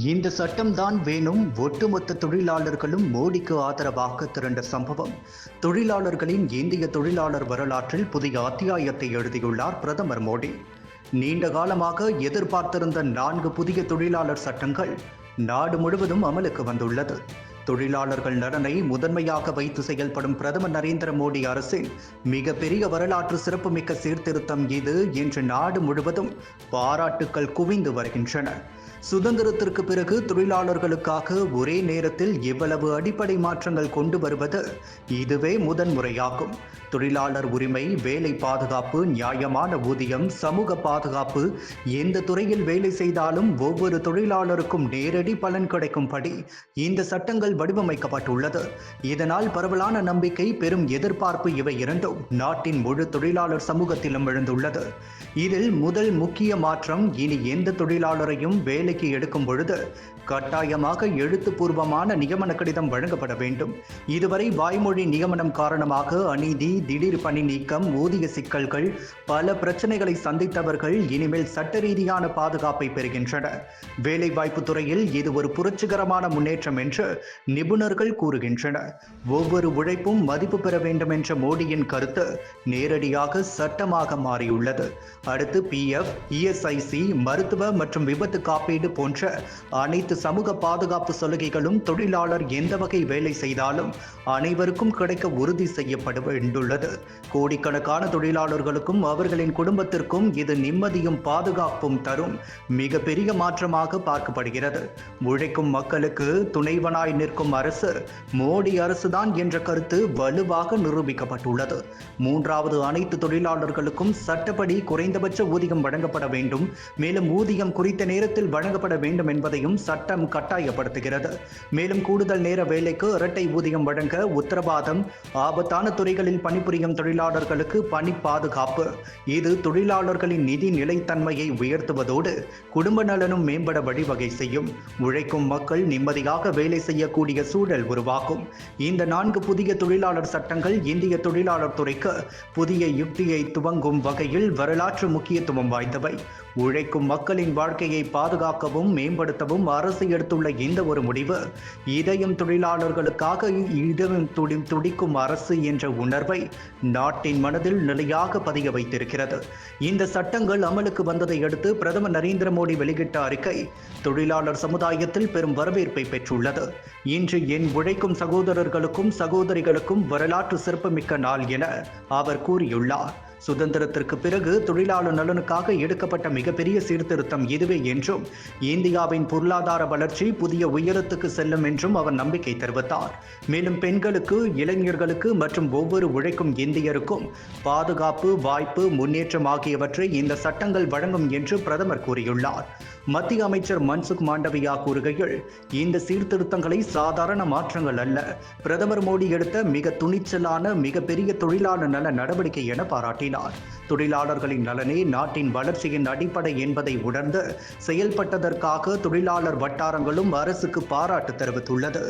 இந்த சட்டம்தான் வேணும். ஒட்டுமொத்த தொழிலாளர்களும் மோடிக்கு ஆதரவாக திரண்ட சம்பவம். தொழிலாளர்களின் இந்திய தொழிலாளர் வரலாற்றில் புதிய அத்தியாயத்தை எழுதியுள்ளார் பிரதமர் மோடி. நீண்ட காலமாக எதிர்பார்த்திருந்த 4 புதிய தொழிலாளர் சட்டங்கள் நாடு முழுவதும் அமலுக்கு வந்துள்ளது. தொழிலாளர்கள் நலனை முதன்மையாக வைத்து செயல்படும் பிரதமர் நரேந்திர மோடி அரசின் மிகப்பெரிய வரலாற்று சிறப்புமிக்க சீர்திருத்தம் இது என்று நாடு முழுவதும் பாராட்டுக்கள் குவிந்து வருகின்றன. சுதந்திரத்திற்கு பிறகு தொழிலாளர்களுக்காக ஒரே நேரத்தில் இவ்வளவு அடிப்படை மாற்றங்கள் கொண்டு வருவது இதுவே முதன்முறையாகும். தொழிலாளர் உரிமை, வேலை பாதுகாப்பு, நியாயமான ஊதியம், சமூக பாதுகாப்பு, எந்த துறையில் வேலை செய்தாலும் ஒவ்வொரு தொழிலாளருக்கும் நேரடி பலன் கிடைக்கும்படி இந்த சட்டங்கள் வடிவமைக்கப்பட்டுள்ளது. இதனால் பரவலான நம்பிக்கை, பெரும் எதிர்பார்ப்பு இவை இரண்டும் நாட்டின் முழு தொழிலாளர் சமூகத்திலும் எழுந்துள்ளது. இதில் முதல் முக்கிய மாற்றம், இனி எந்த தொழிலாளரையும் வேலைக்கு எடுக்கும் பொழுது கட்டாயமாக எழுத்துப்பூர்வமான நியமன கடிதம் வழங்கப்பட வேண்டும். இதுவரை வாய்மொழி நியமனம் காரணமாக அநீதி, திடீர் பணி நீக்கம், ஊதிய சிக்கல்கள், பல பிரச்சனைகளை சந்தித்தவர்கள் இனிமேல் சட்ட ரீதியான பாதுகாப்பை பெறுகின்றனர். வேலைவாய்ப்பு துறையில் இது ஒரு புரட்சிகரமான முன்னேற்றம் என்று நிபுணர்கள் கூறுகின்றனர். ஒவ்வொரு உழைப்பும் மதிப்பு பெற வேண்டும் என்ற மோடியின் கருத்து நேரடியாக சட்டமாக மாறியுள்ளது. அடுத்து PF, ESIC, மருத்துவ மற்றும் விபத்து காப்பீடு போன்ற அனைத்து சமூக பாதுகாப்பு சலுகைகளும் தொழிலாளர் எந்த வகை வேலை செய்தாலும் அனைவருக்கும் கிடைக்க உறுதி செய்யப்பட வேண்டுள்ளது. கோடிக்கணக்கான தொழிலாளர்களுக்கும் அவர்களின் குடும்பத்திற்கும் இது நிம்மதியும் பாதுகாப்பும் தரும் மிகப்பெரிய மாற்றமாக பார்க்கப்படுகிறது. உழைக்கும் மக்களுக்கு துணைவனாய் நிற்கும் அரசு மோடி அரசுதான் என்ற கருத்து வலுவாக நிரூபிக்கப்பட்டுள்ளது. 3வது, அனைத்து தொழிலாளர்களுக்கும் சட்டப்படி குறைந்தபட்ச ஊதியம் வழங்கப்பட வேண்டும். மேலும் ஊதியம் குறித்த நேரத்தில் வழங்கப்பட வேண்டும் என்பதையும் சட்டம் கட்டாயப்படுத்துகிறது. மேலும் கூடுதல் நேர வேலைக்கு இரட்டை ஊதியம் வழங்க உத்தரவாதம், ஆபத்தான துறைகளில் பணிபுரியும் தொழிலாளர்களுக்கு பணி பாதுகாப்பு. இது தொழிலாளர்களின் நிதி நிலைத்தன்மையை உயர்த்துவதோடு குடும்ப நலனும் மேம்பட வழிவகை செய்யும். உழைக்கும் மக்கள் நிம்மதியாக வேலை செய்யக்கூடிய சூழல் உருவாக்கும். இந்த 4 புதிய தொழிலாளர் சட்டங்கள் இந்திய தொழிலாளர் துறைக்கு புதிய யுக்தியை துவங்கும் வகையில் வரலாற்று முக்கியத்துவம் வாய்ந்தவை. உழைக்கும் மக்களின் வாழ்க்கையை பாதுகாக்கவும் மேம்படுத்தவும் அரசு எடுத்துள்ள இந்த ஒரு முடிவு இதயம் தொழிலாளர்களுக்காக இதயம் துடிக்கும் அரசு என்ற உணர்வை நாட்டின் மனதில் நிலையாக பதிய வைத்திருக்கிறது. இந்த சட்டங்கள் அமலுக்கு வந்ததை அடுத்து பிரதமர் நரேந்திர மோடி வெளியிட்ட அறிக்கை தொழிலாளர் சமுதாயத்தில் பெரும் வரவேற்பை பெற்றுள்ளது. இன்று என் உழைக்கும் சகோதரர்களுக்கும் சகோதரிகளுக்கும் வரலாற்று சிறப்புமிக்க நாள் என அவர் கூறியுள்ளார். சுதந்திரத்திற்கு பிறகு தொழிலாளர் நலனுக்காக எடுக்கப்பட்ட மிகப்பெரிய சீர்திருத்தம் இதுவே என்றும் இந்தியாவின் பொருளாதார வளர்ச்சி புதிய உயரத்துக்கு செல்லும் என்றும் அவர் நம்பிக்கை தெரிவித்தார். மேலும் பெண்களுக்கு, இளைஞர்களுக்கு மற்றும் ஒவ்வொரு உழைக்கும் இந்தியருக்கும் பாதுகாப்பு, வாய்ப்பு, முன்னேற்றம் ஆகியவற்றை இந்த சட்டங்கள் வழங்கும் என்று பிரதமர் கூறியுள்ளார். மத்திய அமைச்சர் மன்சுக் மாண்டவியா கூறுகையில், இந்த சீர்திருத்தங்களை சாதாரண மாற்றங்கள் அல்ல, பிரதமர் மோடி எடுத்த மிக துணிச்சலான மிகப்பெரிய தொழிலாளர் நல நடவடிக்கை என பாராட்டினார். தொழிலாளர்களின் நலனே நாட்டின் வளர்ச்சியின் அடிப்படை என்பதை உணர்ந்து செயல்பட்டதற்காக தொழிலாளர் வட்டாரங்களும் அரசுக்கு பாராட்டு தெரிவித்துள்ளது.